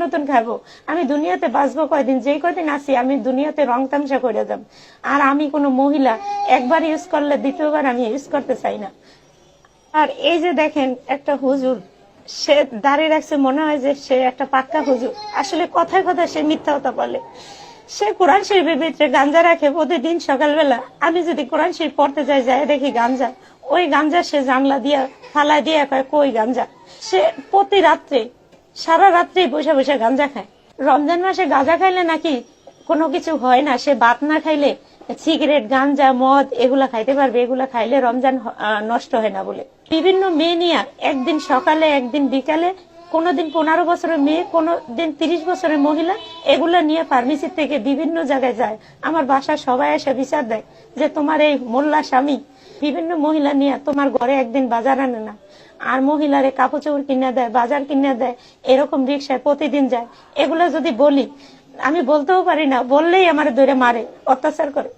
নতুন খাবো। আমি দুনিয়াতে বাঁচবো কয়দিন, যেই কয়দিন আছি আমি দুনিয়াতে রং তামসা করে যাব। আর আমি কোনো মহিলা একবার ইউজ করলে দ্বিতীয়বার আমি ইউজ করতে চাই না। আর এই যে দেখেন একটা হুজুর, সে দাঁড়িয়ে রাখছে, মনে হয় যে সে একটা পাক্কা হুজুর, আসলে কথায় কথায় সে মিথ্যা কথা বলে। সে কোরআন শরীফের ভিতরে গাঞ্জা রাখে প্রতিদিন সকালবেলা। আমি যদি কোরআন শরীফ পড়তে যাই, যাই দেখি গাঞ্জা। ওই গাঞ্জা সে জানলা দিয়া ফালা দিয়া কয় কই গাঞ্জা। সে প্রতি রাত্রে সারা রাত্রে বসে বসে গাঞ্জা খায়। রমজান মাসে গাঁজা খাইলে নাকি কোনো কিছু হয় না, সে ভাত না খাইলে সিগারেট, গাঞ্জা, মদ এগুলা খাইতে পারবে, এগুলা খাইলে রমজান নষ্ট হয় না বলে। বিভিন্ন মেয়ে নিয়ে একদিন সকালে একদিন বিকালে, কোনোদিন 15 বছরের মেয়ে, কোনোদিন 30 বছরের মহিলা, এগুলা নিয়ে ফার্মেসি থেকে বিভিন্ন জায়গায় যায়। আমার বাসার সবাই এসে বিচার দেয় যে তোমার এই মোল্লা স্বামী বিভিন্ন মহিলা নিয়ে তোমার ঘরে একদিন বাজার আনে না, আর মহিলারে কাপড় চোপড় কিনে দেয়, বাজার কিনে দেয়, এরকম রিক্সায় প্রতিদিন যায়। এগুলো যদি বলি, আমি বলতেও পারি না, বললেই আমার ধরে মারে, অত্যাচার করে।